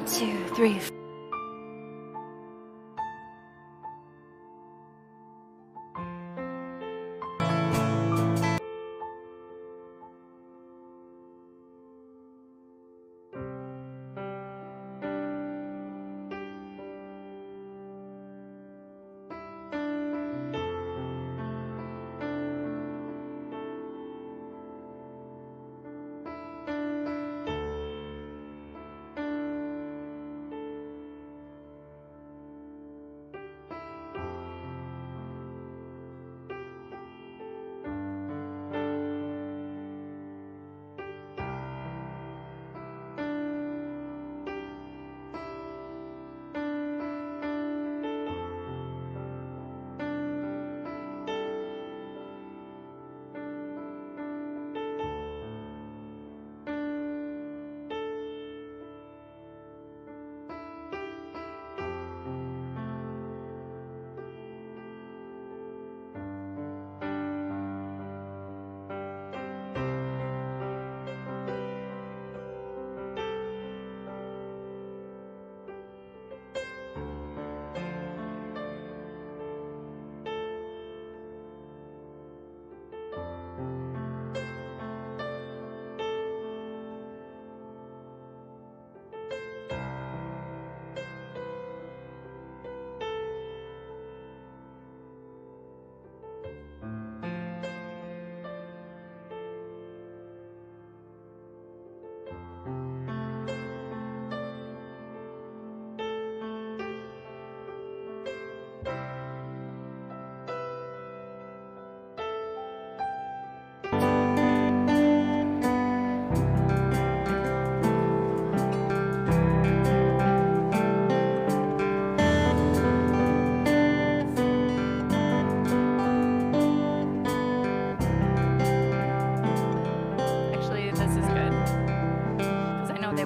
2, 3.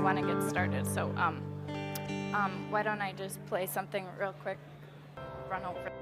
Want to get started, so why don't I just play something real quick, run over.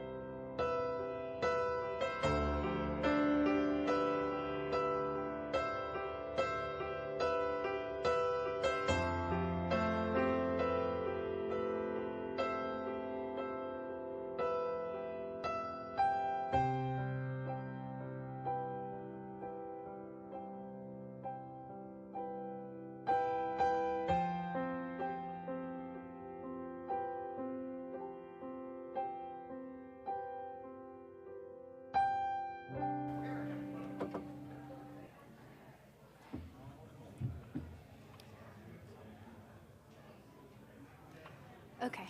Okay.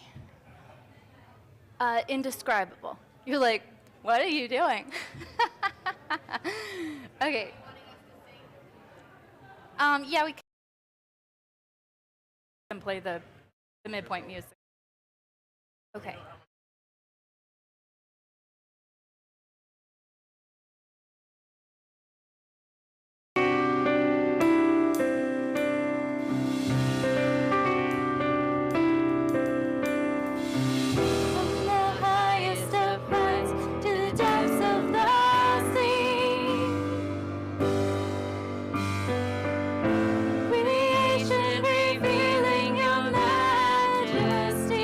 Indescribable. You're like, what are you doing? Okay. Yeah, we can play the Mid-Pointe music. Okay. Creation revealing your majesty.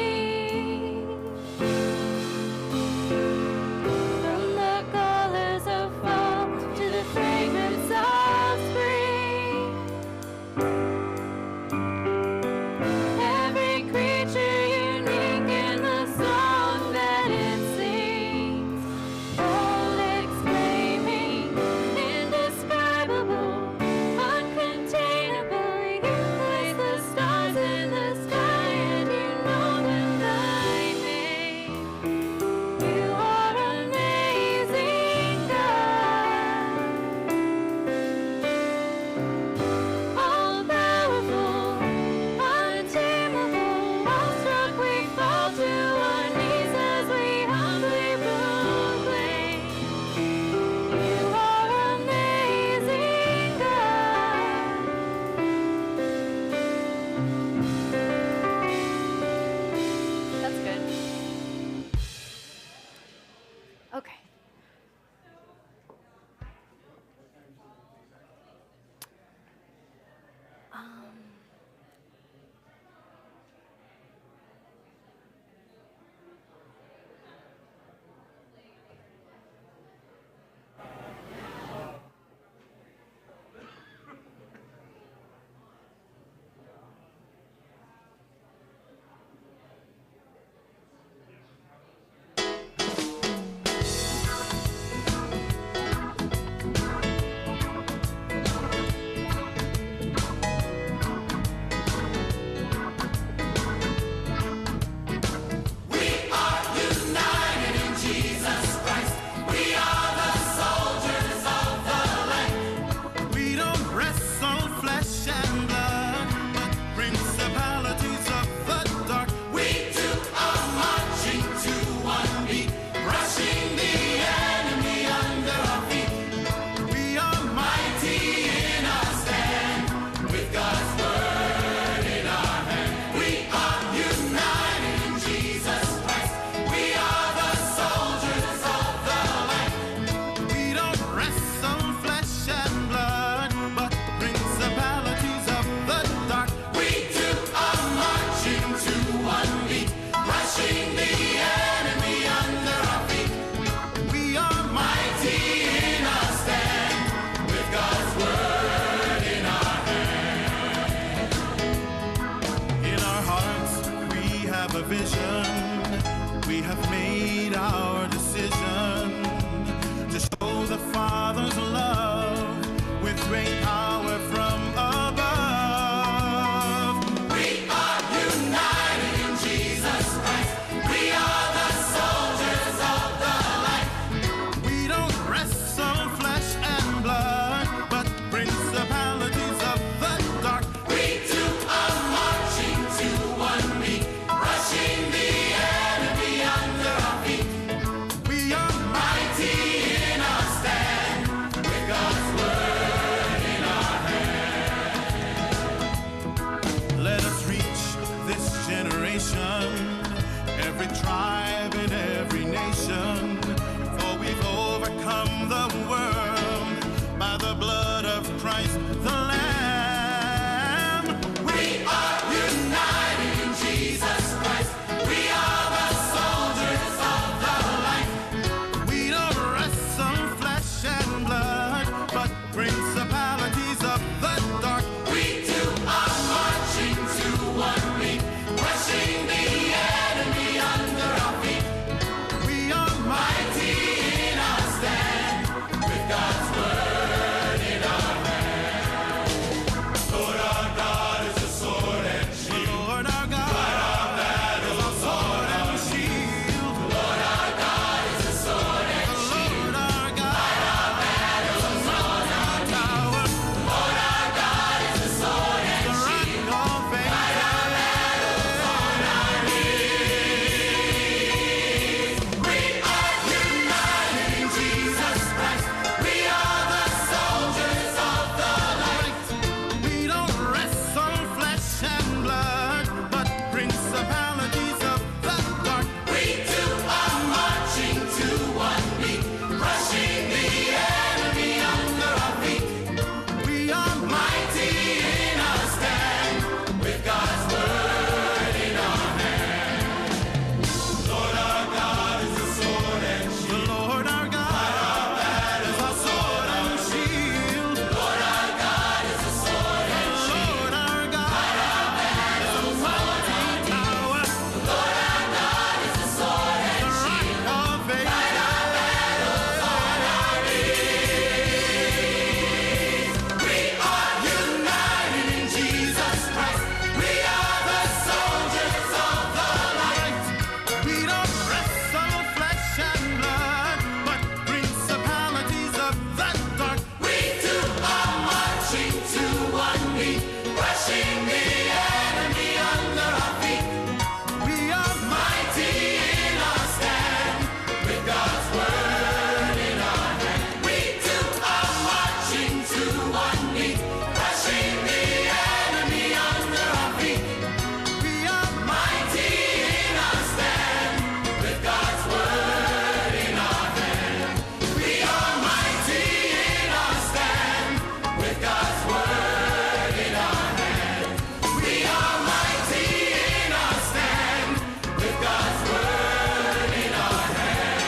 provision. We have made our decision to show the Father's love with great power from above. We are united in Jesus Christ. We are the soldiers of the light. We don't wrestle flesh and blood, but principalities of the dark. We too are marching to one beat, crushing the enemy under our feet. We are mighty in our stand, with God's word in our hand. Let us reach this generation, every tribe and every nation, for we've overcome the world by the blood of Christ the Lamb. We are united in Jesus Christ. We are the soldiers of the light. We don't wrestle flesh and blood, but principalities of the dark. We too are marching to one beat, crushing the enemy under our feet. We are mighty in our stand, with God's word in our hand. Lord our God is a sword and shield. Lord our God is a sword and shield. Lord our God is a sword and shield. Lord our God is a sword and tower. Lord our God is a sword and shield. Fight our battles on our knees. We are united in Jesus Christ. We are the soldiers of the light. We don't wrestle flesh and blood, but principalities of the dark. We too are marching to one beat, crushing the enemy under our feet. We are mighty in our stand, with God's word in our hand. Lord our God is a sword and shield. The Lord our God is a sword and shield. Lord our God is a sword and shield. Lord our God is a mighty tower. Lord our God is a sword and shield. Rock of ages. Fight our battles on our knees. We are united in Jesus Christ. We are the soldiers of the light. We don't wrestle flesh and blood, but principalities of the dark. We too are marching to one beat, crushing the enemy under our feet. We are mighty in our stand, with God's word in our hand. We too are marching to one beat, crushing the enemy under our feet. We are mighty in our stand, with God's word in our hand. We are mighty in our stand, with God's word in our hand. We are mighty in our stand, with God's word in our hand.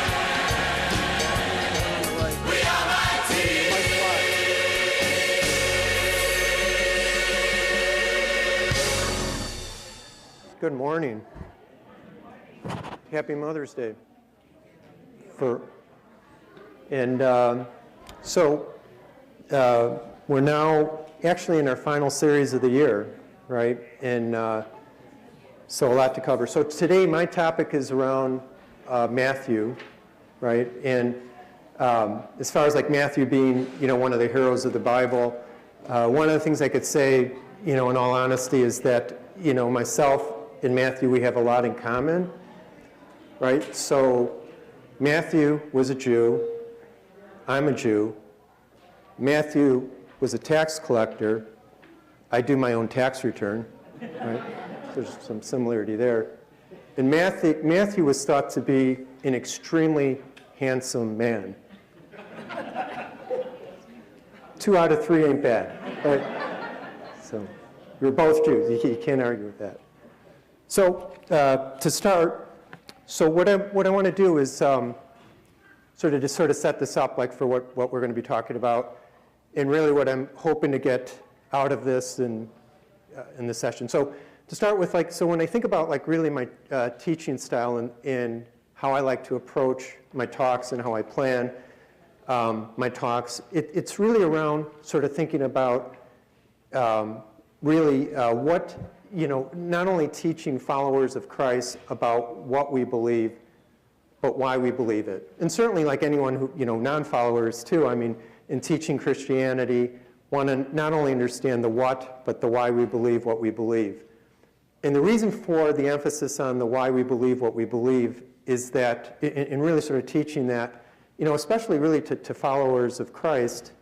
We are mighty. Good morning. Happy Mother's Day. We're now actually in our final series of the year, right? And so a lot to cover. So today my topic is around Matthew, right? And as far as like Matthew being, one of the heroes of the Bible, one of the things I could say, in all honesty, is that, myself and Matthew, we have a lot in common, right? So Matthew was a Jew. I'm a Jew. Matthew was a tax collector. I do my own tax return, right? There's some similarity there. And Matthew was thought to be an extremely handsome man. 2 out of 3 ain't bad, right? So you're both Jews. You can't argue with that. So to start, what I want to do is sort of set this up like for what we're going to be talking about, and really what I'm hoping to get out of this in this session. So to start with, like, so when I think about like really my teaching style and how I like to approach my talks and how I plan my talks, it's really around sort of thinking about really what, not only teaching followers of Christ about what we believe, but why we believe it. And certainly like anyone who, non-followers too, I mean, in teaching Christianity, want to not only understand the what, but the why we believe what we believe. And the reason for the emphasis on the why we believe what we believe is that, in really sort of teaching that, especially really to followers of Christ,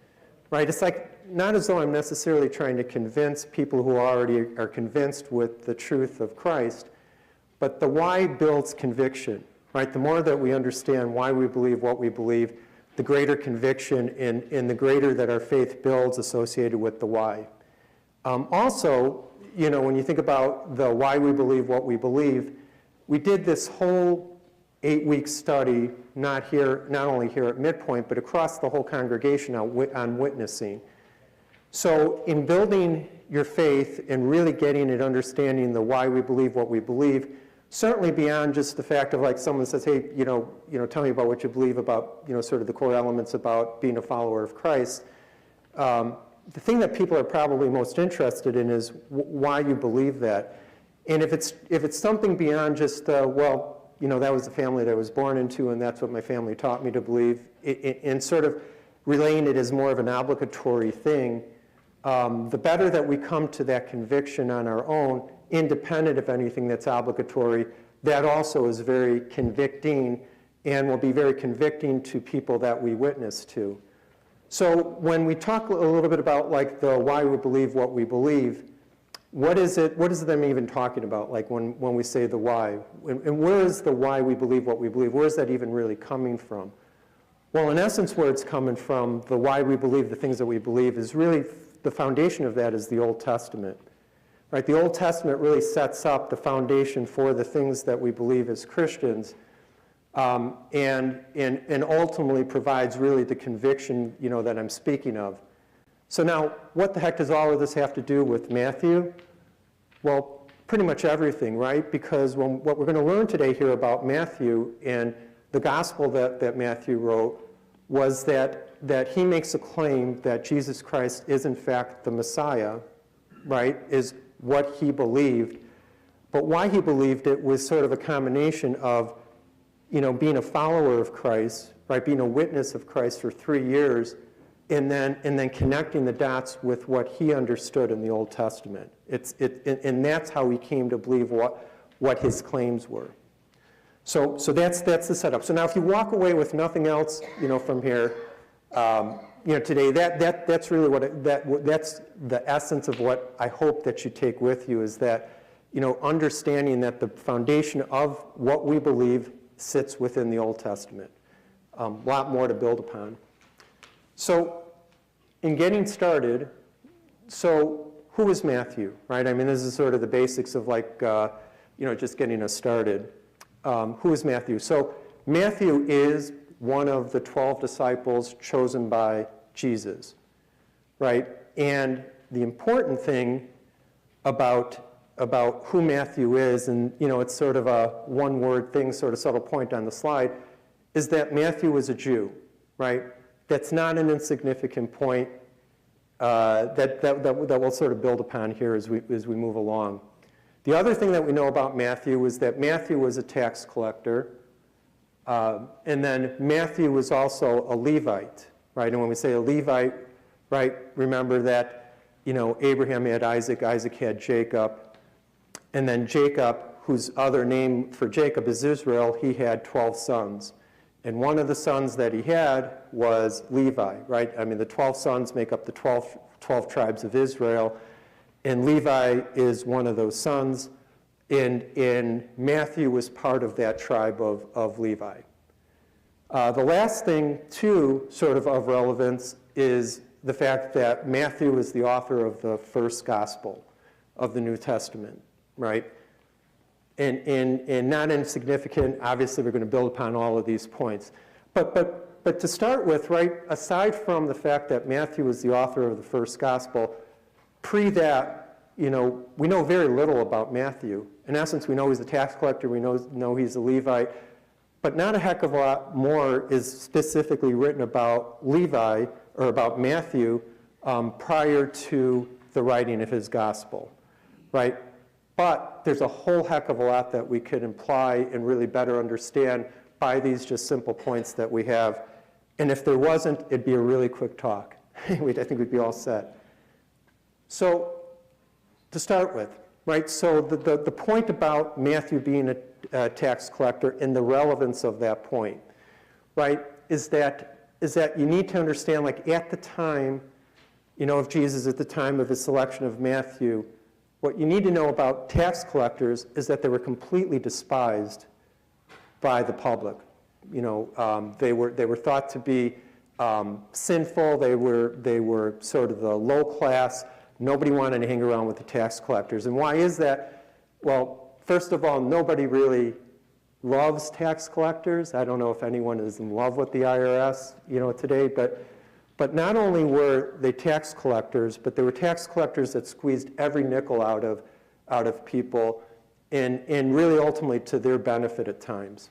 right? It's like, not as though I'm necessarily trying to convince people who already are convinced with the truth of Christ, but the why builds conviction, right? The more that we understand why we believe what we believe, the greater conviction and the greater that our faith builds associated with the why. Also, when you think about the why we believe what we believe, we did this whole 8-week study, not only here at Mid-Pointe, but across the whole congregation on witnessing. So in building your faith and really getting at understanding the why we believe what we believe, certainly beyond just the fact of like someone says, hey, tell me about what you believe about, sort of the core elements about being a follower of Christ. The thing that people are probably most interested in is why you believe that. And if it's something beyond just, that was the family that I was born into and that's what my family taught me to believe, and sort of relaying it as more of an obligatory thing, the better that we come to that conviction on our own, independent of anything that's obligatory, that also is very convicting and will be very convicting to people that we witness to. So when we talk a little bit about like the why we believe what we believe, what is them even talking about, like when we say the why? And where is the why we believe what we believe? Where is that even really coming from? Well, in essence, where it's coming from, the why we believe the things that we believe is really, the foundation of that is the Old Testament. Right? The Old Testament really sets up the foundation for the things that we believe as Christians, and ultimately provides really the conviction, that I'm speaking of. So now, what the heck does all of this have to do with Matthew? Well, pretty much everything, right? Because what we're going to learn today here about Matthew and the gospel that Matthew wrote was that he makes a claim that Jesus Christ is in fact the Messiah, right, is what he believed. But why he believed it was sort of a combination of, being a follower of Christ, right, being a witness of Christ for 3 years, and then connecting the dots with what he understood in the Old Testament. And that's how he came to believe what his claims were. So that's the setup. So now if you walk away with nothing else, from here, today, that's really that's the essence of what I hope that you take with you, is that, understanding that the foundation of what we believe sits within the Old Testament. A lot more to build upon. So in getting started, so who is Matthew, right? I mean, this is sort of the basics of like, just getting us started. Who is Matthew? So Matthew is one of the 12 disciples chosen by Jesus, right? And the important thing about who Matthew is, and it's sort of a one-word thing, sort of subtle point on the slide, is that Matthew was a Jew, right? That's not an insignificant point that we'll sort of build upon here as we move along. The other thing that we know about Matthew is that Matthew was a tax collector, and then Matthew was also a Levite, right? And when we say a Levite, right, remember that, Abraham had Isaac, Isaac had Jacob, and then Jacob, whose other name for Jacob is Israel, he had 12 sons. And one of the sons that he had was Levi, right? I mean, the 12 sons make up the 12 tribes of Israel, and Levi is one of those sons, and Matthew was part of that tribe of Levi. The last thing, too, sort of relevance, is the fact that Matthew is the author of the first gospel of the New Testament, right? And not insignificant, obviously we're going to build upon all of these points. But to start with, right, aside from the fact that Matthew is the author of the first gospel, pre that, we know very little about Matthew. In essence, we know he's a tax collector, we know he's a Levite, but not a heck of a lot more is specifically written about Levi or about Matthew prior to the writing of his gospel, right? But there's a whole heck of a lot that we could imply and really better understand by these just simple points that we have. And if there wasn't, it'd be a really quick talk. I think we'd be all set. So to start with, right, so the point about Matthew being a tax collector and the relevance of that point, right, is that you need to understand, like at the time, of Jesus, at the time of his selection of Matthew, what you need to know about tax collectors is that they were completely despised by the public. They were thought to be sinful. They were sort of the low class. Nobody wanted to hang around with the tax collectors. And why is that? Well, first of all, nobody really loves tax collectors. I don't know if anyone is in love with the IRS, today, but not only were they tax collectors, but they were tax collectors that squeezed every nickel out of people and really ultimately to their benefit at times.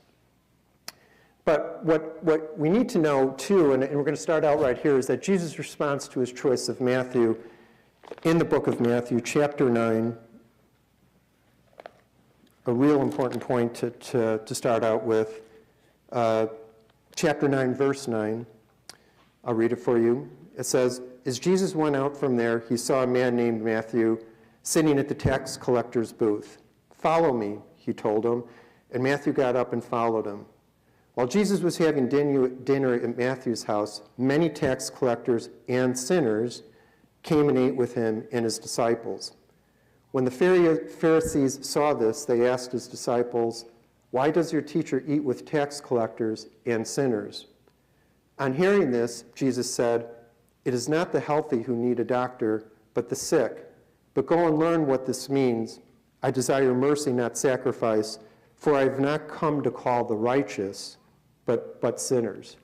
But what we need to know too, and we're going to start out right here, is that Jesus' response to his choice of Matthew in the book of Matthew, chapter 9, a real important point to start out with, chapter 9, verse 9. I'll read it for you. It says, "As Jesus went out from there, he saw a man named Matthew sitting at the tax collector's booth. 'Follow me,' he told him, and Matthew got up and followed him. While Jesus was having dinner at Matthew's house, many tax collectors and sinners came and ate with him and his disciples. When the Pharisees saw this, they asked his disciples, 'Why does your teacher eat with tax collectors and sinners?' On hearing this, Jesus said, 'It is not the healthy who need a doctor, but the sick. But go and learn what this means. I desire mercy, not sacrifice, for I have not come to call the righteous, but sinners.'"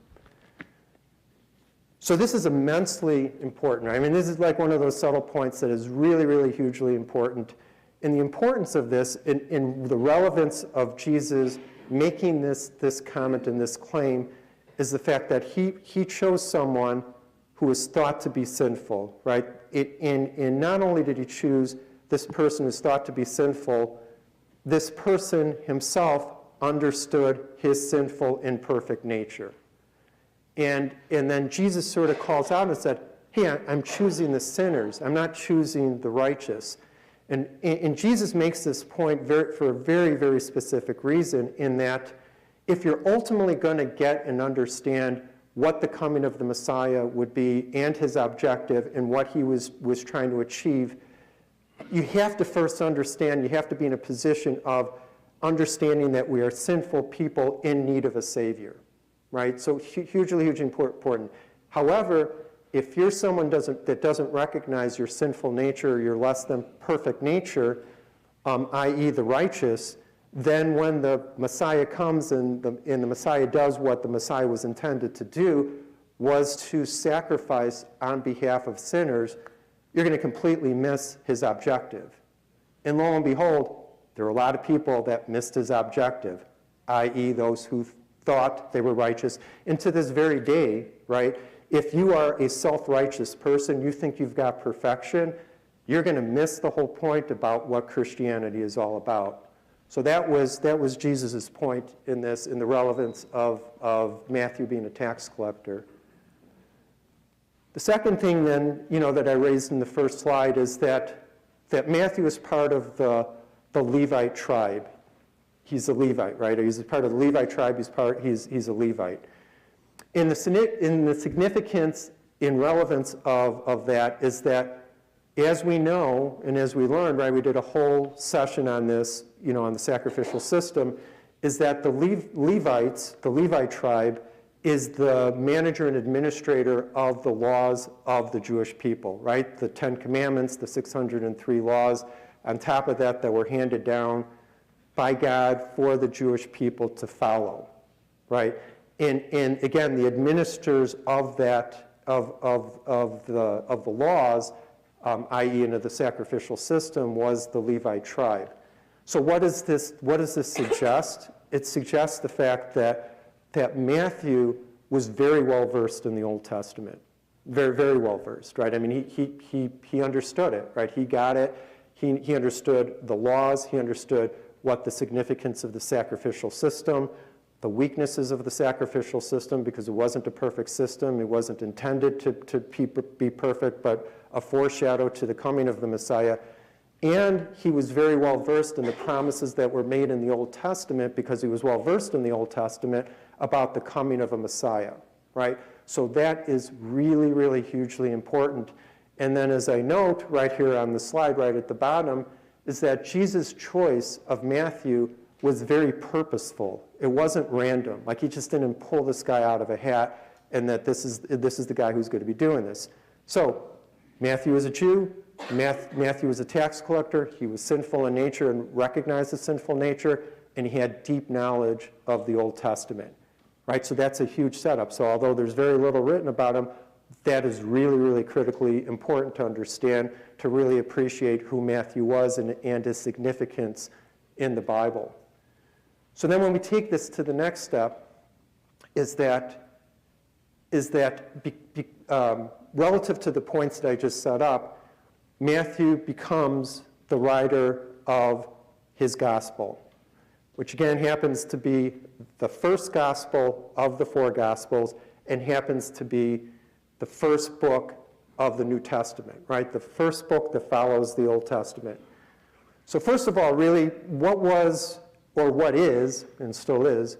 So this is immensely important. I mean, this is like one of those subtle points that is really, really hugely important. And the importance of this in the relevance of Jesus making this comment and this claim is the fact that he chose someone who is thought to be sinful, right? And not only did he choose this person who's thought to be sinful, this person himself understood his sinful, imperfect nature. And then Jesus sort of calls out and said, "Hey, I'm choosing the sinners. I'm not choosing the righteous." And Jesus makes this point for a very, very specific reason, in that if you're ultimately going to get and understand what the coming of the Messiah would be and his objective and what he was trying to achieve, you have to first understand, you have to be in a position of understanding that we are sinful people in need of a Savior, right? So hugely, hugely important. However, if you're someone that doesn't recognize your sinful nature or your less than perfect nature, i.e. the righteous, then when the Messiah comes and the Messiah does what the Messiah was intended to do, was to sacrifice on behalf of sinners, you're going to completely miss his objective. And lo and behold, there are a lot of people that missed his objective, i.e. those who thought they were righteous. And to this very day, right, if you are a self-righteous person, you think you've got perfection, you're going to miss the whole point about what Christianity is all about. So that was Jesus' point in this, in the relevance of Matthew being a tax collector. The second thing then, that I raised in the first slide is that Matthew is part of the Levite tribe. He's a Levite, right? He's a part of the Levite tribe. He's a Levite. In the significance and relevance of that is that, as we know and as we learned, right, we did a whole session on this, on the sacrificial system, is that the Levites, the Levite tribe, is the manager and administrator of the laws of the Jewish people, right? The 10 Commandments, the 603 laws, on top of that were handed down by God for the Jewish people to follow, right? And again, the administrators of that, of the laws i.e. into the sacrificial system, was the Levite tribe. So what does this suggest? It suggests the fact that Matthew was very well versed in the Old Testament. Very, very well versed, right? I mean, he understood it, right? He got it. He understood the laws. He understood what the significance of the sacrificial system, the weaknesses of the sacrificial system, because it wasn't a perfect system. It wasn't intended to be perfect, but a foreshadow to the coming of the Messiah. And he was very well versed in the promises that were made in the Old Testament, because he was well versed in the Old Testament about the coming of a Messiah, right? So that is really, really hugely important. And then as I note right here on the slide right at the bottom, is that Jesus' choice of Matthew was very purposeful. It wasn't random. Like, he just didn't pull this guy out of a hat and that this is the guy who's going to be doing this. So Matthew is a Jew. Matthew was a tax collector. He was sinful in nature and recognized his sinful nature, and he had deep knowledge of the Old Testament, right? So that's a huge setup. So although there's very little written about him, that is really, really critically important to understand, to really appreciate who Matthew was and his significance in the Bible. So then when we take this to the next step, is that relative to the points that I just set up, Matthew becomes the writer of his gospel, which again happens to be the first gospel of the four gospels and happens to be the first book of the New Testament, right? The first book that follows the Old Testament. So first of all, really, what was, or what is, and still is,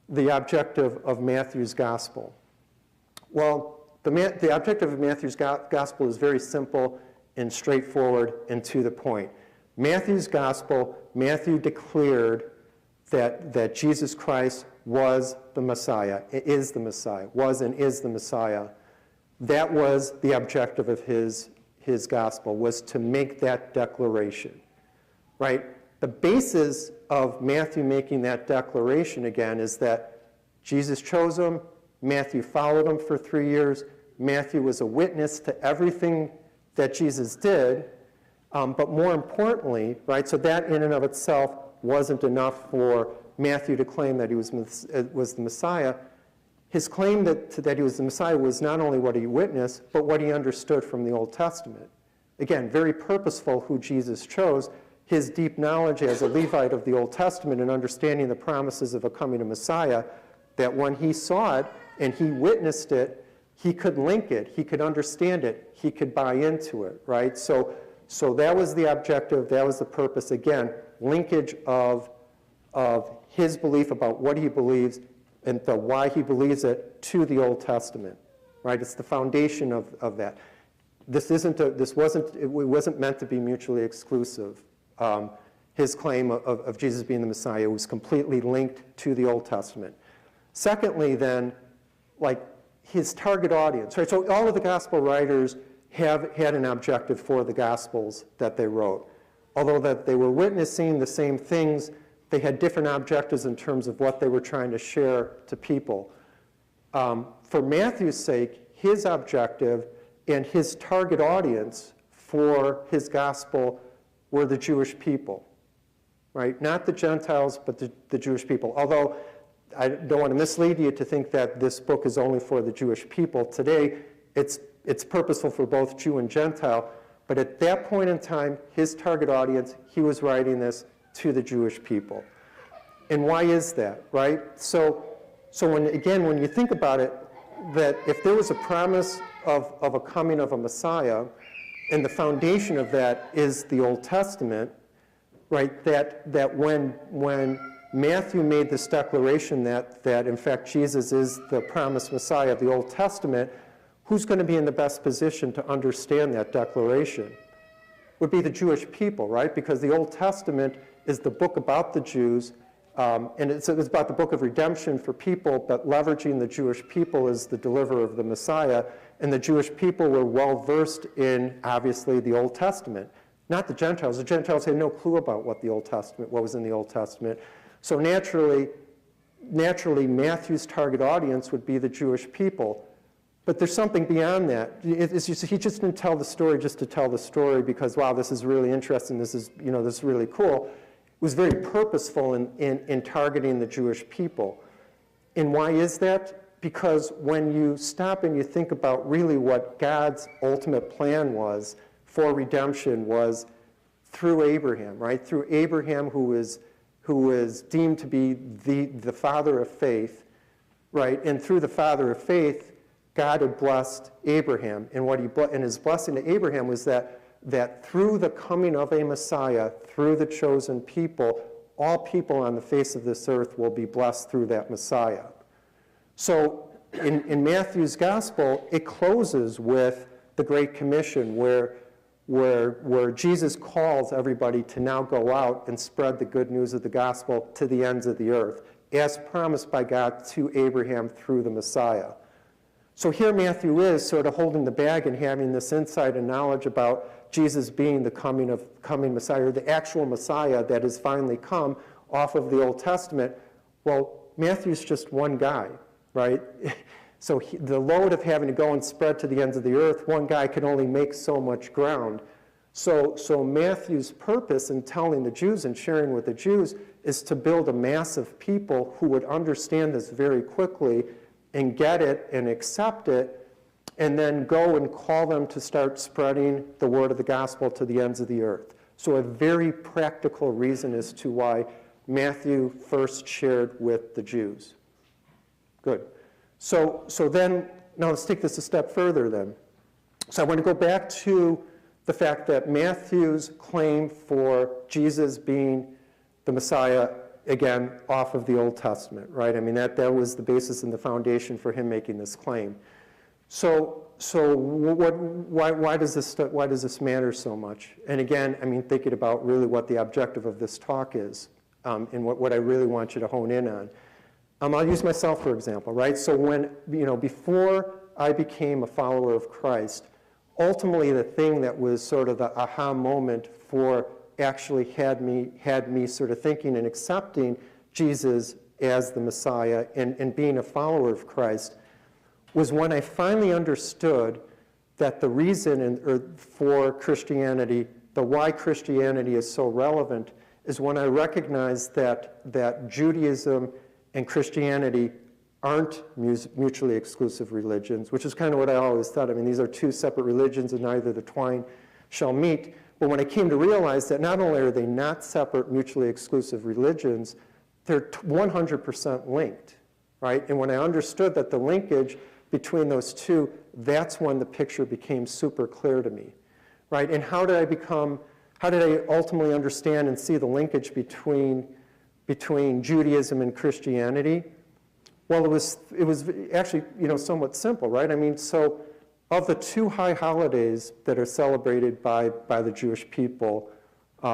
the objective of Matthew's gospel? Well, the objective of Matthew's gospel is very simple and straightforward and to the point. Matthew's gospel, Matthew declared that Jesus Christ was the Messiah, is the Messiah, was and is the Messiah. That was the objective of his gospel, was to make that declaration, right? The basis of Matthew making that declaration, again, is that Jesus chose him, Matthew followed him for 3 years, Matthew was a witness to everything that Jesus did, but more importantly, right, so that in and of itself wasn't enough for Matthew to claim that he was the Messiah. His claim that he was the Messiah was not only what he witnessed, but what he understood from the Old Testament. Again, very purposeful who Jesus chose, his deep knowledge as a Levite of the Old Testament and understanding the promises of a coming Messiah, that when he saw it and he witnessed it, he could link it, he could understand it, he could buy into it, right? So that was the objective, that was the purpose. Again, linkage of his belief about what he believes and the why he believes it to the Old Testament, right? It's the foundation of that. It wasn't meant to be mutually exclusive. His claim of Jesus being the Messiah was completely linked to the Old Testament. Secondly, then, like his target audience, right? So all of the gospel writers had an objective for the gospels that they wrote. Although that they were witnessing the same things, they had different objectives in terms of what they were trying to share to people. For Matthew's sake, his objective and his target audience for his gospel were the Jewish people, right? Not the Gentiles, but the Jewish people. Although I don't want to mislead you to think that this book is only for the Jewish people. Today, it's purposeful for both Jew and Gentile, but at that point in time, his target audience, he was writing this to the Jewish people. And why is that, right? So when you think about it, that if there was a promise of a coming of a Messiah, and the foundation of that is the Old Testament, right, that when Matthew made this declaration that in fact Jesus is the promised Messiah of the Old Testament, who's going to be in the best position to understand that declaration? Would be the Jewish people, right? Because the Old Testament is the book about the Jews, and it's about the book of redemption for people, but leveraging the Jewish people as the deliverer of the Messiah. And the Jewish people were well versed in, obviously, the Old Testament. Not the Gentiles. The Gentiles had no clue about what was in the Old Testament. So naturally, Matthew's target audience would be the Jewish people. But there's something beyond that. It's just, he just didn't tell the story just to tell the story because, wow, this is really interesting, this is really cool. It was very purposeful in targeting the Jewish people. And why is that? Because when you stop and you think about really what God's ultimate plan was for redemption was through Abraham, right? Through Abraham, who is deemed to be the father of faith, right? And through the father of faith, God had blessed Abraham, and his blessing to Abraham was that through the coming of a Messiah, through the chosen people, all people on the face of this earth will be blessed through that Messiah. So in Matthew's gospel, it closes with the Great Commission, where Jesus calls everybody to now go out and spread the good news of the gospel to the ends of the earth, as promised by God to Abraham through the Messiah. So here Matthew is sort of holding the bag and having this insight and knowledge about Jesus being the coming Messiah, or the actual Messiah that has finally come off of the Old Testament. Well, Matthew's just one guy, right? So the load of having to go and spread to the ends of the earth, one guy can only make so much ground. So Matthew's purpose in telling the Jews and sharing with the Jews is to build a mass of people who would understand this very quickly and get it and accept it, and then go and call them to start spreading the word of the gospel to the ends of the earth. So a very practical reason as to why Matthew first shared with the Jews. Good. So then, now let's take this a step further then. So I want to go back to the fact that Matthew's claim for Jesus being the Messiah, again, off of the Old Testament, right? I mean, that was the basis and the foundation for him making this claim. So why does this matter so much? And again, I mean, thinking about really what the objective of this talk is, and what I really want you to hone in on. I'll use myself, for example, right? So before I became a follower of Christ, ultimately the thing that was sort of the aha moment for actually had me sort of thinking and accepting Jesus as the Messiah and being a follower of Christ was when I finally understood that the reason for Christianity, the why Christianity is so relevant, is when I recognized that Judaism and Christianity aren't mutually exclusive religions, which is kind of what I always thought. I mean, these are two separate religions and neither the twain shall meet. But when I came to realize that not only are they not separate mutually exclusive religions, they're 100% linked, right? And when I understood that the linkage between those two, that's when the picture became super clear to me, right? And how did I ultimately understand and see the linkage between Judaism and Christianity? Well, it was actually, somewhat simple, right? I mean, so of the two high holidays that are celebrated by the Jewish people,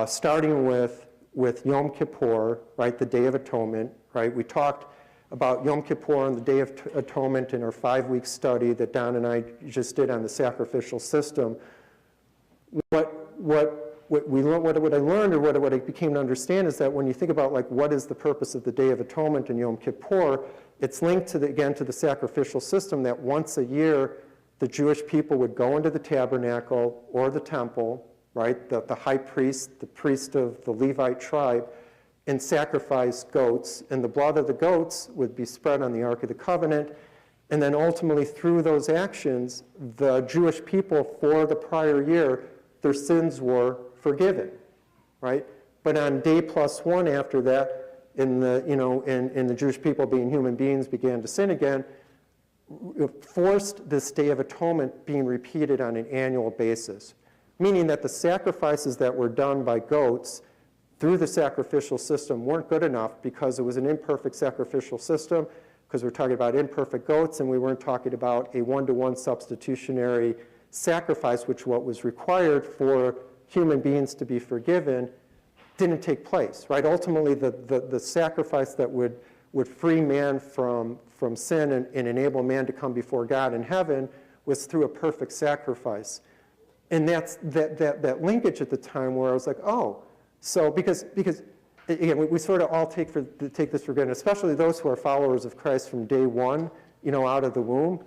starting with Yom Kippur, right, the Day of Atonement, right? We talked about Yom Kippur and the Day of Atonement in our 5-week study that Don and I just did on the sacrificial system. What I learned, or what I became to understand, is that when you think about like what is the purpose of the Day of Atonement and Yom Kippur, it's linked to the sacrificial system that once a year the Jewish people would go into the tabernacle or the temple, right, the high priest, the priest of the Levite tribe, and sacrifice goats, and the blood of the goats would be spread on the Ark of the Covenant, and then ultimately through those actions, the Jewish people for the prior year, their sins were forgiven, right? But on day +1 after that, in the Jewish people being human beings began to sin again, it forced this Day of Atonement being repeated on an annual basis, meaning that the sacrifices that were done by goats through the sacrificial system weren't good enough because it was an imperfect sacrificial system, because we're talking about imperfect goats, and we weren't talking about a one-to-one substitutionary sacrifice, which what was required for human beings to be forgiven didn't take place, right? Ultimately, the sacrifice that would free man from sin and enable man to come before God in heaven was through a perfect sacrifice. And that's that linkage at the time where I was like, oh, so because again, we sort of all take this for granted, especially those who are followers of Christ from day one, out of the womb.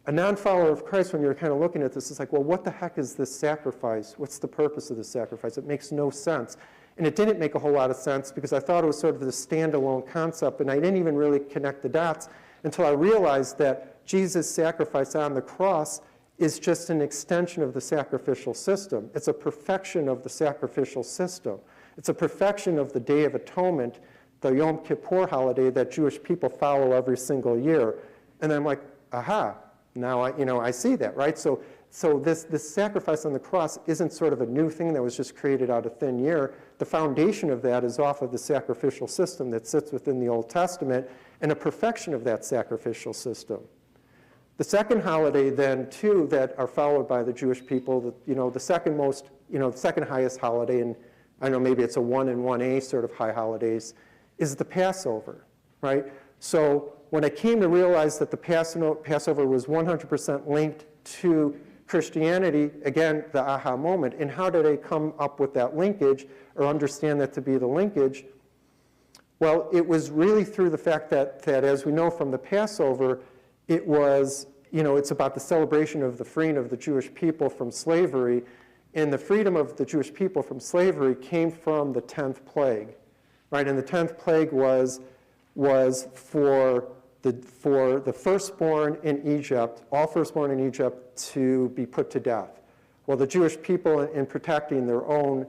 a non-follower of Christ, when you're kind of looking at this, is like, well, what the heck is this sacrifice? What's the purpose of this sacrifice? It makes no sense. And it didn't make a whole lot of sense because I thought it was sort of this standalone concept, and I didn't even really connect the dots until I realized that Jesus' sacrifice on the cross is just an extension of the sacrificial system. It's a perfection of the sacrificial system. It's a perfection of the Day of Atonement, the Yom Kippur holiday that Jewish people follow every single year. And I'm like, aha, now I see that, right? So this sacrifice on the cross isn't sort of a new thing that was just created out of thin air. The foundation of that is off of the sacrificial system that sits within the Old Testament and a perfection of that sacrificial system. The second holiday then, too, that are followed by the Jewish people, the second most, the second highest holiday, and I know maybe it's a 1 and 1A sort of high holidays, is the Passover, right? So when I came to realize that the Passover was 100% linked to Christianity, again, the aha moment. And how did I come up with that linkage or understand that to be the linkage? Well, it was really through the fact that as we know from the Passover, it was, it's about the celebration of the freeing of the Jewish people from slavery. And the freedom of the Jewish people from slavery came from the 10th plague, right? And the 10th plague was for the firstborn in Egypt, all firstborn in Egypt, to be put to death. Well, the Jewish people, in protecting their own,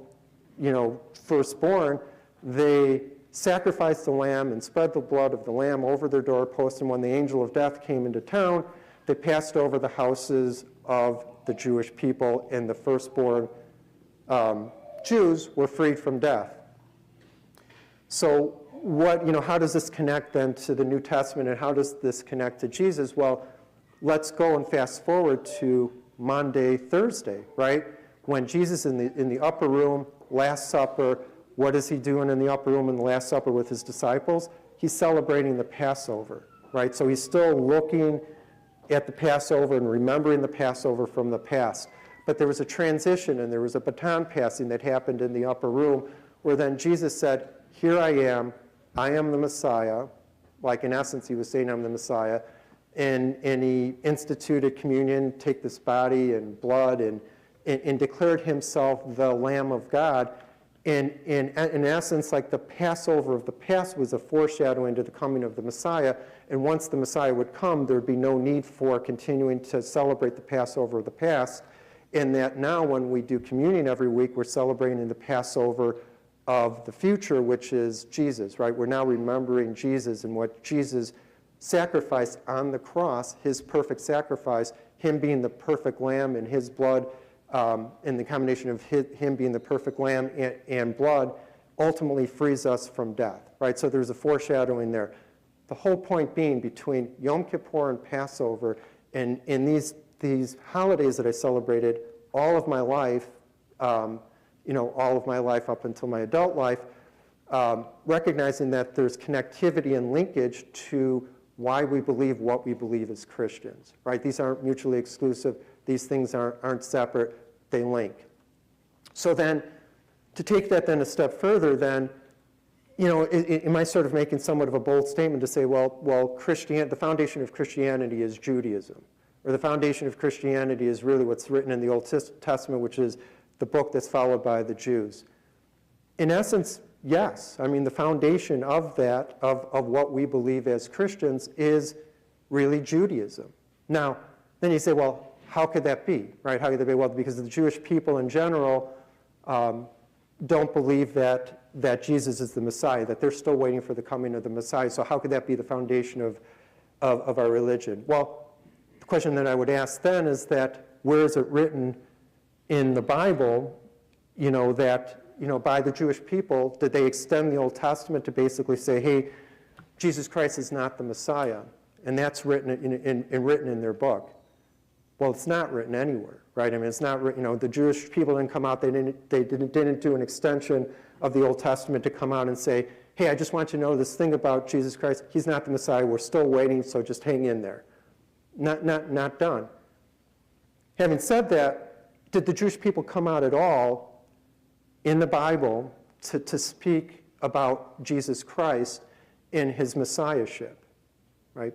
firstborn, they sacrificed the lamb and spread the blood of the lamb over their doorposts. And when the angel of death came into town, they passed over the houses of the Jewish people, and the firstborn Jews were freed from death. So how does this connect then to the New Testament, and how does this connect to Jesus? Well, let's go and fast forward to Maundy, Thursday, right? When Jesus in the upper room, Last Supper, what is he doing in the upper room in the Last Supper with his disciples? He's celebrating the Passover, right? So he's still looking at the Passover and remembering the Passover from the past. But there was a transition and there was a baton passing that happened in the upper room where then Jesus said, here I am the Messiah. Like in essence, he was saying, I'm the Messiah. And he instituted communion, take this body and blood, and declared himself the Lamb of God. And in essence, like the Passover of the past was a foreshadowing to the coming of the Messiah. And once the Messiah would come, there would be no need for continuing to celebrate the Passover of the past. And that now when we do communion every week, we're celebrating the Passover of the future, which is Jesus, right? We're now remembering Jesus and what Jesus sacrificed on the cross, his perfect sacrifice, him being the perfect lamb and his blood, and the combination of him being the perfect lamb and blood ultimately frees us from death, right? So there's a foreshadowing there. The whole point being between Yom Kippur and Passover, and in these holidays that I celebrated all of my life, all of my life up until my adult life, recognizing that there's connectivity and linkage to why we believe what we believe as Christians, right? These aren't mutually exclusive. These things aren't separate. They link. So then, to take that then a step further, then, am I sort of making somewhat of a bold statement to say, well, the foundation of Christianity is Judaism, or the foundation of Christianity is really what's written in the Old Testament, which is the book that's followed by the Jews? In essence, yes. I mean, the foundation of that, of what we believe as Christians, is really Judaism. Now, then you say, well, how could that be, right? How could that be? Well, because the Jewish people in general don't believe that Jesus is the Messiah, that they're still waiting for the coming of the Messiah. So how could that be the foundation of our religion? Well, the question that I would ask then is that where is it written in the Bible, that, by the Jewish people, did they extend the Old Testament to basically say, hey, Jesus Christ is not the Messiah, and that's written in their book? Well, it's not written anywhere, right? I mean, it's not written, the Jewish people didn't come out, they didn't do an extension of the Old Testament to come out and say, hey, I just want you to know this thing about Jesus Christ, he's not the Messiah, we're still waiting, so just hang in there. Not done. Having said that, did the Jewish people come out at all in the Bible to speak about Jesus Christ in his messiahship, right?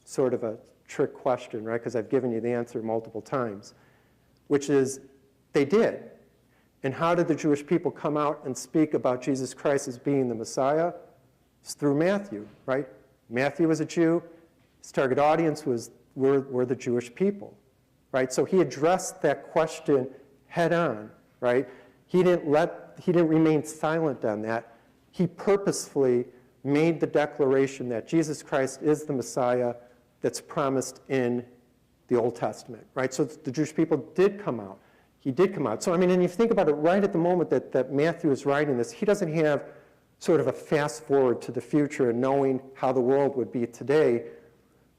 Sort of a trick question, right? Because I've given you the answer multiple times, which is they did. And how did the Jewish people come out and speak about Jesus Christ as being the Messiah? It's through Matthew, right? Matthew was a Jew. His target audience were the Jewish people, right? So he addressed that question head on, right? He didn't remain silent on that. He purposefully made the declaration that Jesus Christ is the Messiah that's promised in the Old Testament, right? So the Jewish people did come out. He did come out. So, I mean, and if you think about it, right at the moment that Matthew is writing this, he doesn't have sort of a fast forward to the future and knowing how the world would be today.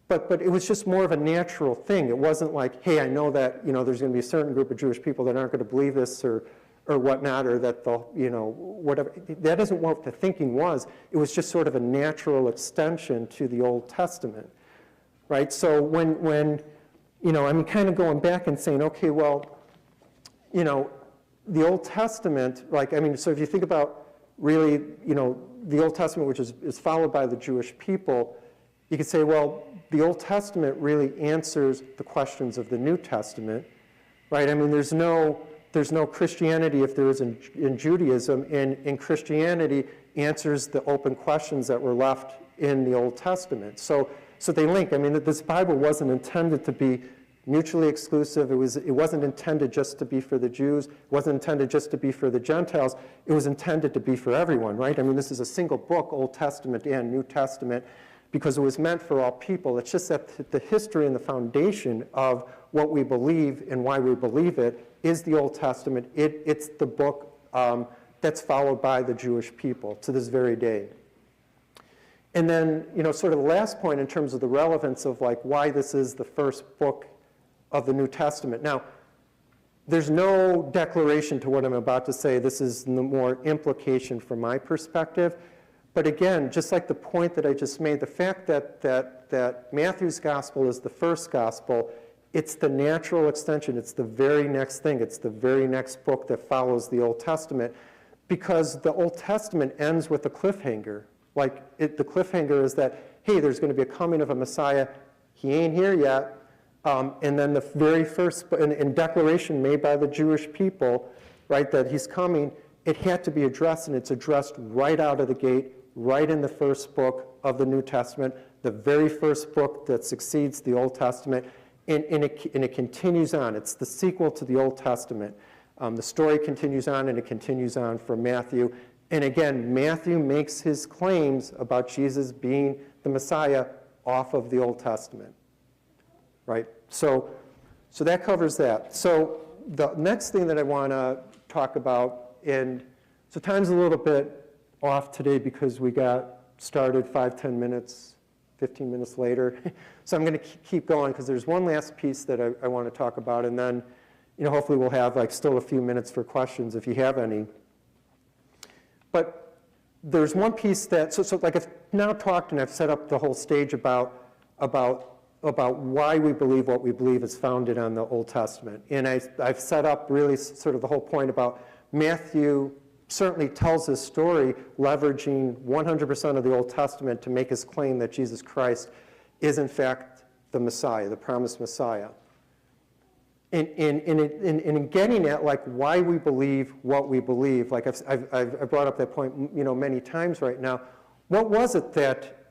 But it was just more of a natural thing. It wasn't like, hey, I know that, there's going to be a certain group of Jewish people that aren't going to believe this or whatnot, or that they'll, whatever. That isn't what the thinking was. It was just sort of a natural extension to the Old Testament, right? So when I'm kind of going back and saying, okay, well, the Old Testament, so if you think about really, the Old Testament, which is followed by the Jewish people, you could say, well, the Old Testament really answers the questions of the New Testament, right? I mean, there's no Christianity if there is in Judaism, and Christianity answers the open questions that were left in the Old Testament. So they link. I mean, this Bible wasn't intended to be mutually exclusive. It wasn't intended just to be for the Jews. It wasn't intended just to be for the Gentiles. It was intended to be for everyone, right? I mean, this is a single book, Old Testament and New Testament, because it was meant for all people. It's just that the history and the foundation of what we believe and why we believe it is the Old Testament. It's the book that's followed by the Jewish people to this very day. And then, sort of the last point in terms of the relevance of why this is the first book of the New Testament. Now, there's no declaration to what I'm about to say. This is more implication from my perspective. But again, just like the point that I just made, the fact that Matthew's gospel is the first gospel, it's the natural extension. It's the very next thing. It's the very next book that follows the Old Testament, because the Old Testament ends with a cliffhanger. The cliffhanger is that, hey, there's going to be a coming of a Messiah. He ain't here yet. And then the very first declaration made by the Jewish people, right, that he's coming, it had to be addressed, and it's addressed right out of the gate, right in the first book of the New Testament, the very first book that succeeds the Old Testament, and it continues on. It's the sequel to the Old Testament. The story continues on, and it continues on from Matthew. And again, Matthew makes his claims about Jesus being the Messiah off of the Old Testament. Right? So that covers that. So the next thing that I want to talk about, and so time's a little bit off today because we got started 5-10 minutes, 15 minutes later. So I'm going to keep going because there's one last piece that I want to talk about, and then hopefully we'll have still a few minutes for questions if you have any. But there's one piece that, I've now talked and I've set up the whole stage about why we believe what we believe is founded on the Old Testament. And I've set up really sort of the whole point about Matthew certainly tells his story leveraging 100% of the Old Testament to make his claim that Jesus Christ is in fact the Messiah, the promised Messiah. And in getting at why we believe what we believe, I've brought up that point many times right now. What was it that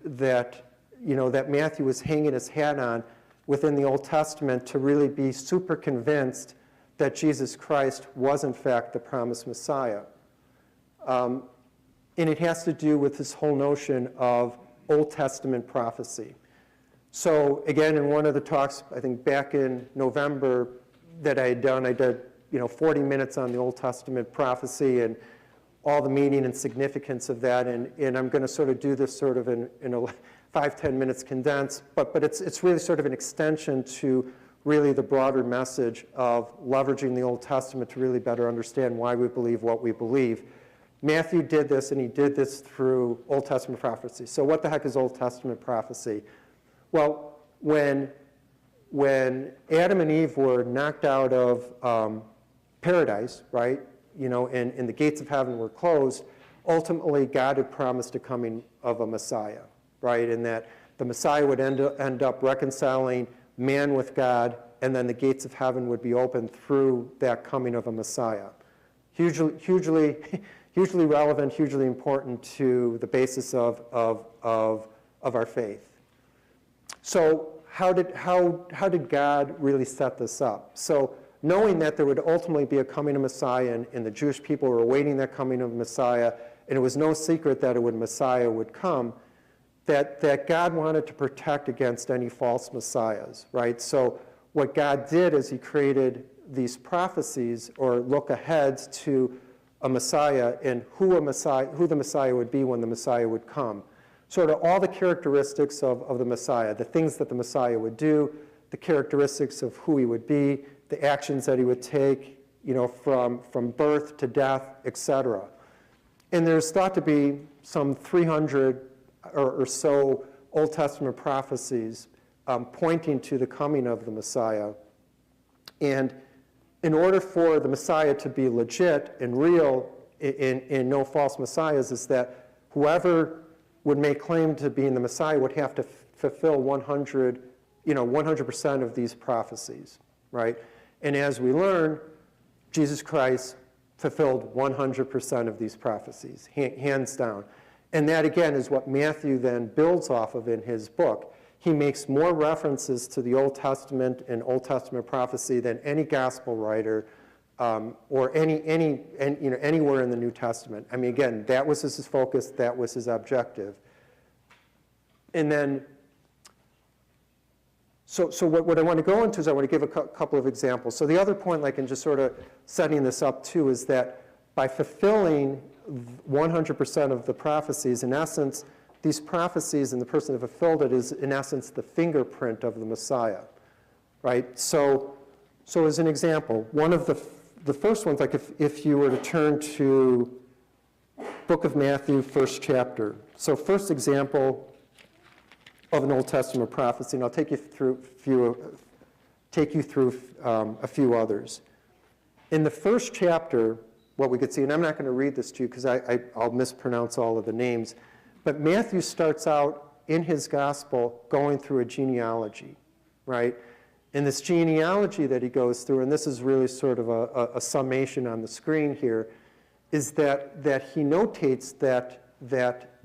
Matthew was hanging his hat on within the Old Testament to really be super convinced that Jesus Christ was in fact the promised Messiah? And it has to do with this whole notion of Old Testament prophecy. So again, in one of the talks, I think back in November that I had done, I did 40 minutes on the Old Testament prophecy and all the meaning and significance of that, and I'm going to sort of do this sort of in a 5-10 minutes condensed, but it's really sort of an extension to really the broader message of leveraging the Old Testament to really better understand why we believe what we believe. Matthew did this, and he did this through Old Testament prophecy. So what the heck is Old Testament prophecy? Well, when Adam and Eve were knocked out of paradise, right, and the gates of heaven were closed, ultimately God had promised a coming of a Messiah, right, and that the Messiah would end up reconciling man with God, and then the gates of heaven would be opened through that coming of a Messiah. Hugely relevant, hugely important to the basis of our faith. So how did God really set this up? So knowing that there would ultimately be a coming of Messiah, and the Jewish people were awaiting that coming of Messiah, and it was no secret that Messiah would come, that God wanted to protect against any false messiahs, right? So what God did is he created these prophecies or look aheads to a Messiah and who the Messiah would be when the Messiah would come. Sort of all the characteristics of the Messiah, the things that the Messiah would do, the characteristics of who he would be, the actions that he would take, from birth to death, etc. And there's thought to be some 300 or so Old Testament prophecies pointing to the coming of the Messiah. And in order for the Messiah to be legit and real and no false messiahs, is that whoever would make claim to being the Messiah would have to fulfill 100% of these prophecies, right? And as we learn, Jesus Christ fulfilled 100% of these prophecies, hands down. And that, again, is what Matthew then builds off of in his book. He makes more references to the Old Testament and Old Testament prophecy than any gospel writer or anywhere in the New Testament. I mean, again, that was his focus, that was his objective. And then, so what I want to go into is I want to give a couple of examples. So the other point, like in just sort of setting this up too, is that by fulfilling 100% of the prophecies, in essence, these prophecies and the person who fulfilled it is, in essence, the fingerprint of the Messiah, right? So as an example, one of the first ones, like if you were to turn to Book of Matthew, first chapter. So first example of an Old Testament prophecy, and I'll take you through a few others. In the first chapter, what we could see, and I'm not going to read this to you because I'll mispronounce all of the names, but Matthew starts out in his gospel going through a genealogy, right? And this genealogy that he goes through, and this is really sort of a summation on the screen here, is that he notates that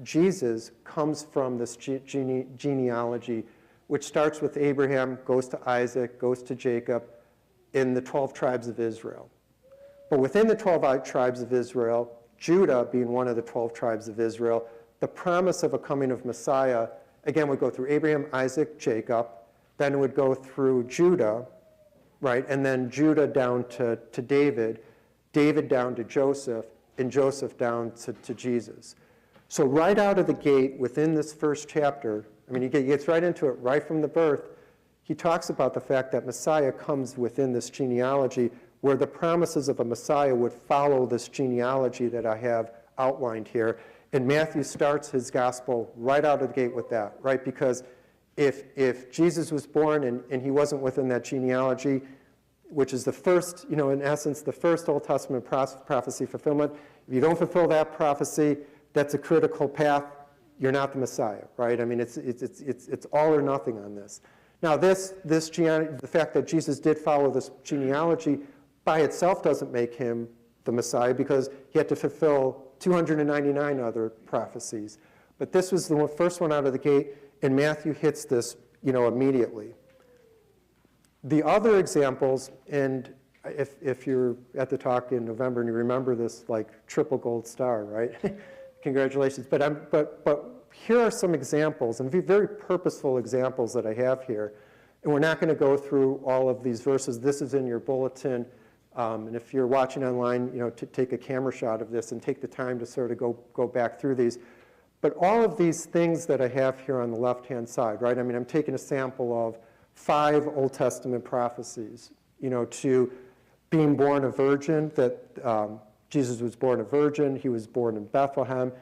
Jesus comes from this genealogy, which starts with Abraham, goes to Isaac, goes to Jacob, in the 12 tribes of Israel. But within the 12 tribes of Israel, Judah being one of the 12 tribes of Israel, the promise of a coming of Messiah, again, would go through Abraham, Isaac, Jacob, then it would go through Judah, right, and then Judah down to David, David down to Joseph, and Joseph down to Jesus. So right out of the gate within this first chapter, I mean, he gets right into it, right from the birth, he talks about the fact that Messiah comes within this genealogy where the promises of a Messiah would follow this genealogy that I have outlined here. And Matthew starts his gospel right out of the gate with that, right? Because if Jesus was born and he wasn't within that genealogy, which is the first, in essence, the first Old Testament prophecy fulfillment, if you don't fulfill that prophecy, that's a critical path, you're not the Messiah, right? I mean, it's all or nothing on this. Now, the fact that Jesus did follow this genealogy by itself doesn't make him the Messiah because he had to fulfill 299 other prophecies. But this was the first one out of the gate, and Matthew hits this, immediately. The other examples, and if you're at the talk in November and you remember this, like triple gold star, right? Congratulations. But here are some examples, and very purposeful examples that I have here. And we're not going to go through all of these verses. This is in your bulletin. And if you're watching online, to take a camera shot of this and take the time to sort of go back through these. But all of these things that I have here on the left-hand side, right? I mean, I'm taking a sample of 5 Old Testament prophecies, to being born a virgin, that Jesus was born a virgin, he was born in Bethlehem,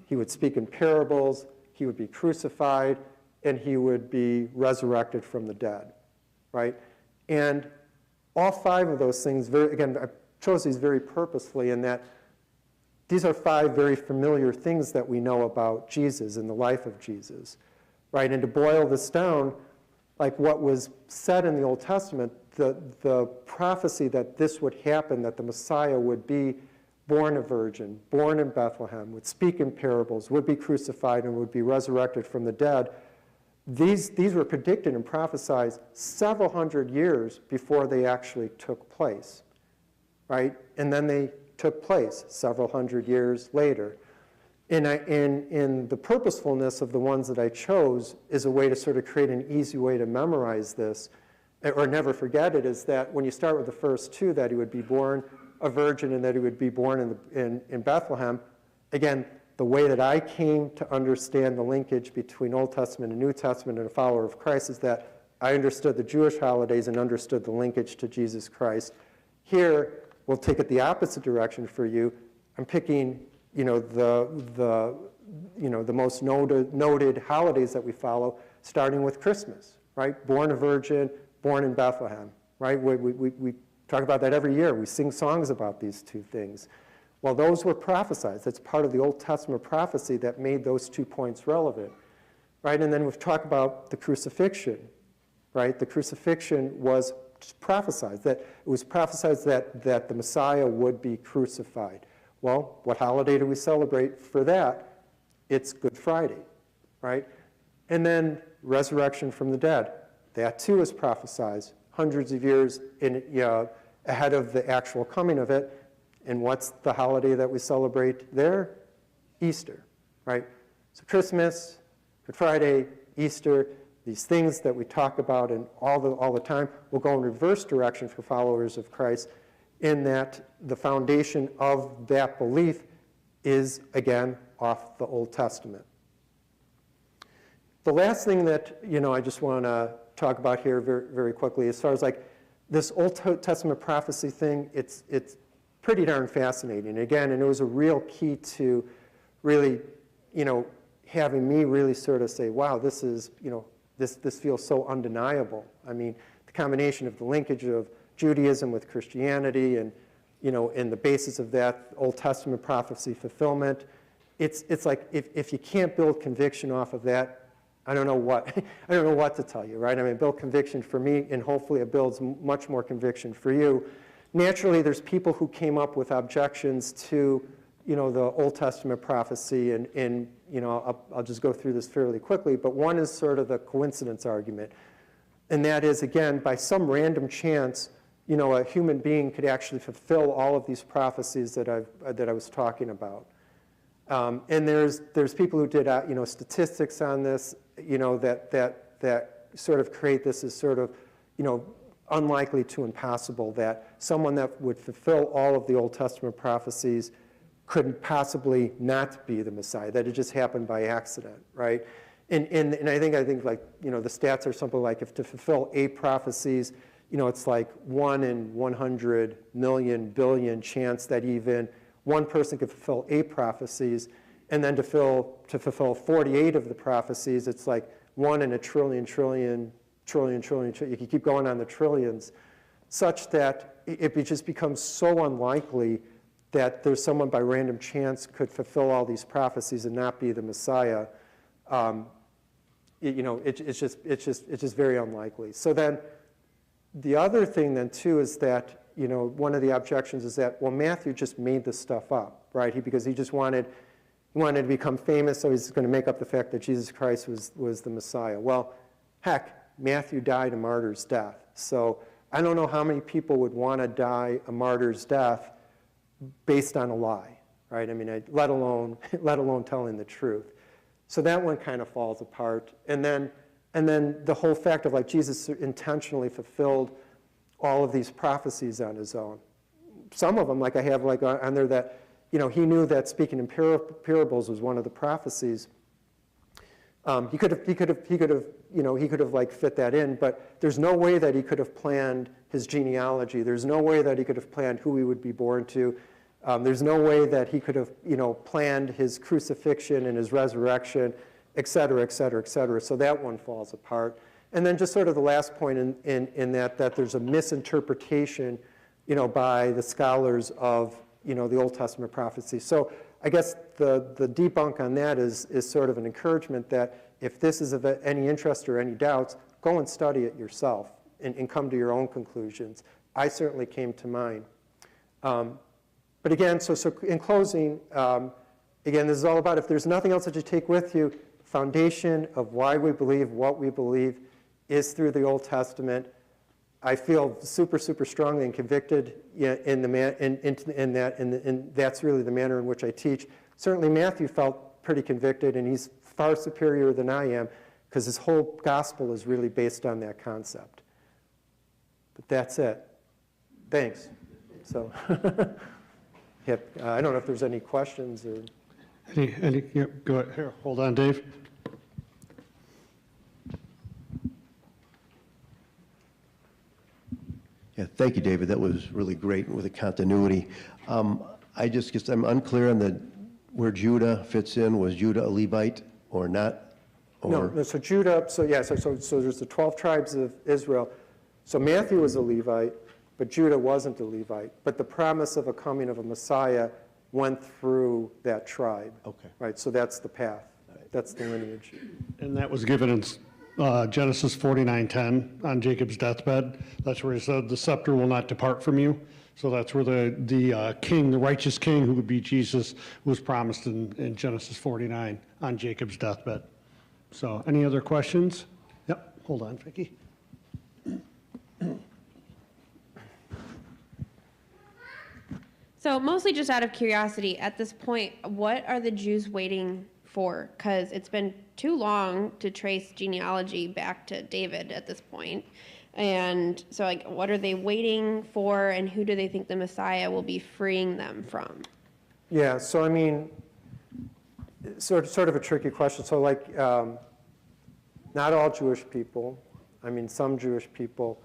he would speak in parables, he would be crucified, and he would be resurrected from the dead, right? And all 5 of those things, again, I chose these very purposefully in that these are 5 very familiar things that we know about Jesus and the life of Jesus, right? And to boil this down, like what was said in the Old Testament, the prophecy that this would happen, that the Messiah would be born a virgin, born in Bethlehem, would speak in parables, would be crucified, and would be resurrected from the dead, these were predicted and prophesied several hundred years before they actually took place, right? And then they took place several hundred years later. And the purposefulness of the ones that I chose is a way to sort of create an easy way to memorize this, or never forget it, is that when you start with the first two, that he would be born a virgin and that he would be born in Bethlehem, again, the way that I came to understand the linkage between Old Testament and New Testament and a follower of Christ is that I understood the Jewish holidays and understood the linkage to Jesus Christ. Here, we'll take it the opposite direction for you. I'm picking, the most noted holidays that we follow, starting with Christmas, right? Born a virgin, born in Bethlehem, right? We talk about that every year. We sing songs about these two things. Well, those were prophesied. That's part of the Old Testament prophecy that made those 2 points relevant, right? And then we've talked about the crucifixion, right? The crucifixion was prophesied. That it was prophesied that the Messiah would be crucified. Well, what holiday do we celebrate for that? It's Good Friday, right? And then resurrection from the dead. That too is prophesied hundreds of years ahead of the actual coming of it. And what's the holiday that we celebrate there? Easter, right? So Christmas, Good Friday, Easter, these things that we talk about and all the time will go in reverse direction for followers of Christ, in that the foundation of that belief is, again, off the Old Testament. The last thing that I just want to talk about here very, very quickly, as far as like this Old Testament prophecy thing, it's pretty darn fascinating. Again, and it was a real key to really, having me really sort of say, wow, this is, this feels so undeniable. I mean, the combination of the linkage of Judaism with Christianity and, and the basis of that Old Testament prophecy fulfillment, it's like if you can't build conviction off of that, I don't know what to tell you, right? I mean, build conviction for me, and hopefully it builds much more conviction for you. Naturally, there's people who came up with objections to, the Old Testament prophecy, and I'll just go through this fairly quickly, but one is sort of the coincidence argument, and that is, again, by some random chance, a human being could actually fulfill all of these prophecies that I was talking about. And there's people who did statistics on this, that sort of create this as sort of unlikely to impossible, that someone that would fulfill all of the Old Testament prophecies couldn't possibly not be the Messiah, that it just happened by accident, right? And I think like, the stats are something like, if to fulfill 8 prophecies, it's like 1 in 100 million billion chance that even one person could fulfill 8 prophecies, and then to fulfill 48 of the prophecies, it's like 1 in a trillion. You can keep going on the trillions, such that it just becomes so unlikely that there's someone by random chance could fulfill all these prophecies and not be the Messiah. It's just very unlikely. So then, the other thing then too is that one of the objections is that, well, Matthew just made this stuff up, right? Because he just wanted to become famous, so he's going to make up the fact that Jesus Christ was the Messiah. Well, heck, Matthew died a martyr's death. So I don't know how many people would want to die a martyr's death based on a lie, right? I mean, let alone telling the truth. So that one kind of falls apart. And then the whole fact of like Jesus intentionally fulfilled all of these prophecies on his own. Some of them, like I have like on there, that he knew that speaking in parables was one of the prophecies. He could have like fit that in, but there's no way that he could have planned his genealogy. There's no way that he could have planned who he would be born to. There's no way that he could have planned his crucifixion and his resurrection, et cetera, et cetera, et cetera. So that one falls apart. And then just sort of the last point in that there's a misinterpretation, by the scholars of the Old Testament prophecy. So I guess the debunk on that is sort of an encouragement that if this is of any interest or any doubts, go and study it yourself and come to your own conclusions. I certainly came to mine. But again, so in closing, again, this is all about, if there's nothing else that you take with you, foundation of why we believe what we believe is through the Old Testament. I feel super, super strongly and convicted in that, and that's really the manner in which I teach. Certainly Matthew felt pretty convicted, and he's far superior than I am, because his whole gospel is really based on that concept. But that's it. Thanks. So, I don't know if there's any questions or. Go ahead. Here, hold on, Dave. Yeah, thank you, David. That was really great with the continuity. I just guess I'm unclear on where Judah fits in. Was Judah a Levite or not? Or? No, so Judah, so there's the 12 tribes of Israel. So Matthew was a Levite, but Judah wasn't a Levite. But the promise of a coming of a Messiah went through that tribe. Okay. Right, so that's the path. That's the lineage. And that was given in Genesis 49:10 on Jacob's deathbed. That's where he said, the scepter will not depart from you. So that's where the king, the righteous king who would be Jesus, was promised in Genesis 49 on Jacob's deathbed. So any other questions? Yep, hold on, Vicki. So mostly just out of curiosity, at this point, what are the Jews waiting for? Because it's been too long to trace genealogy back to David at this point. And so, like, what are they waiting for, and who do they think the Messiah will be freeing them from? Yeah, so I mean, sort of a tricky question. So like, not all Jewish people, I mean some Jewish people,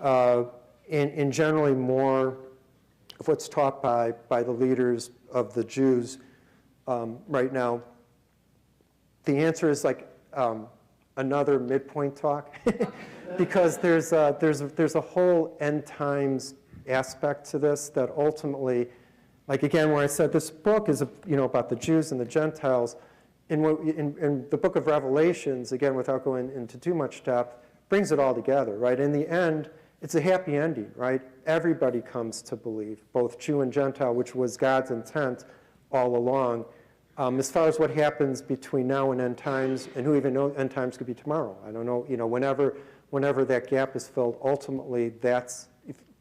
and generally more of what's taught by the leaders of the Jews right now. The answer is like another Mid-Pointe talk, because there's a whole end times aspect to this that ultimately, like again, where I said this book is about the Jews and the Gentiles, in the book of Revelations, again, without going into too much depth, brings it all together, right? In the end, it's a happy ending, right? Everybody comes to believe, both Jew and Gentile, which was God's intent all along. As far as what happens between now and end times, and who even knows, end times could be tomorrow. I don't know, whenever that gap is filled, ultimately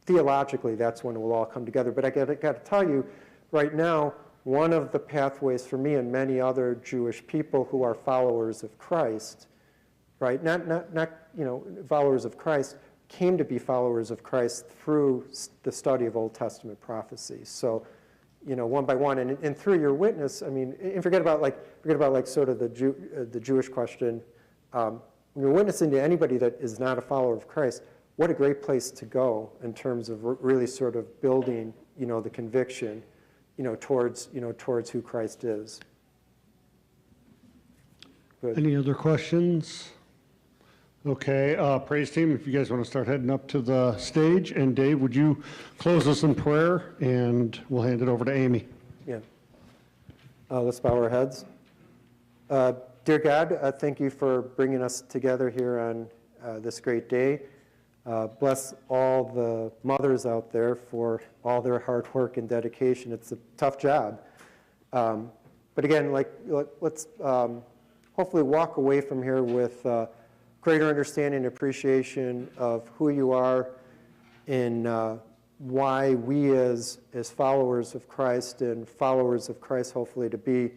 theologically, that's when it will all come together. But I got to tell you, right now, one of the pathways for me and many other Jewish people who are followers of Christ, right? Not followers of Christ, came to be followers of Christ through the study of Old Testament prophecy. So, one by one, and through your witness, I mean, and forget about sort of the Jewish question. When you're witnessing to anybody that is not a follower of Christ, what a great place to go in terms of really sort of building, the conviction, towards who Christ is. Good. Any other questions? Okay, praise team, if you guys want to start heading up to the stage. And Dave, would you close us in prayer, and we'll hand it over to Amy. Yeah. Let's bow our heads. Dear God, thank you for bringing us together here on this great day. Bless all the mothers out there for all their hard work and dedication. It's a tough job. But again, let's hopefully walk away from here with greater understanding and appreciation of who you are, and why we as followers of Christ and followers of Christ, hopefully to be,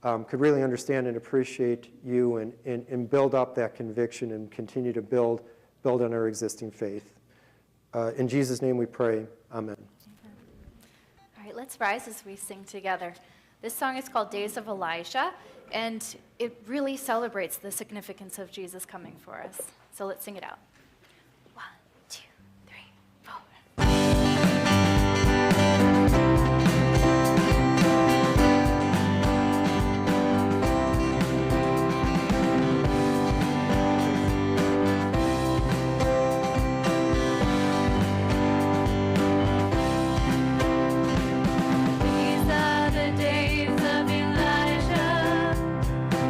could really understand and appreciate you and build up that conviction and continue to build on our existing faith. In Jesus' name we pray, amen. All right, let's rise as we sing together. This song is called Days of Elijah, and it really celebrates the significance of Jesus coming for us. So let's sing it out. 1, 2, 3, 4. These are the days of Elijah,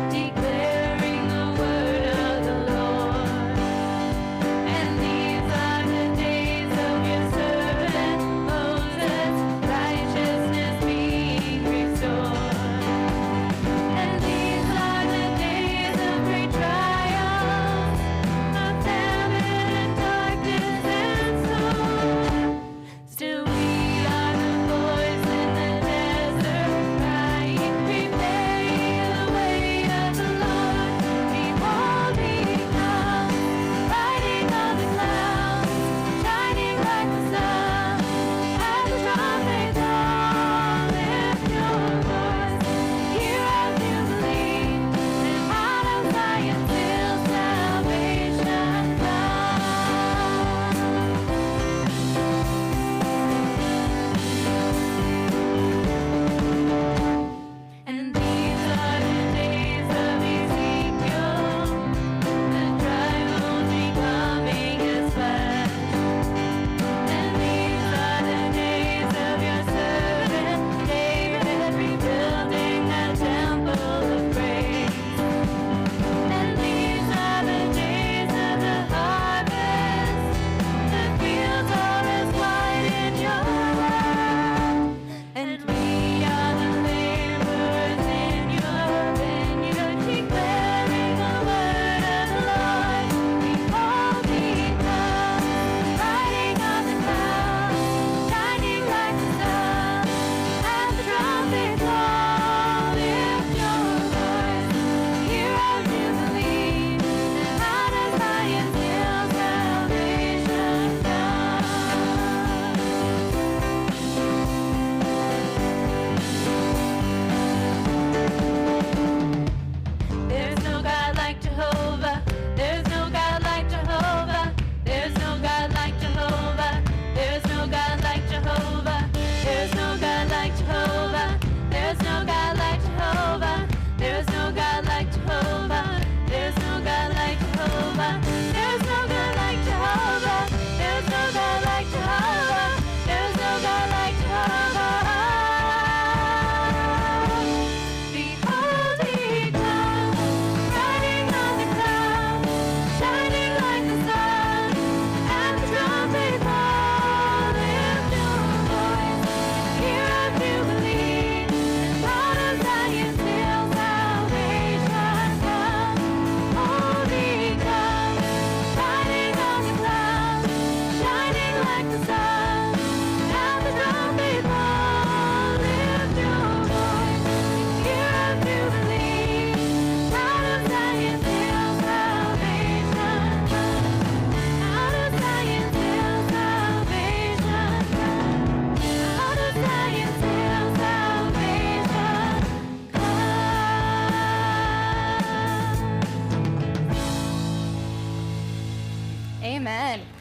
declaring the Amen.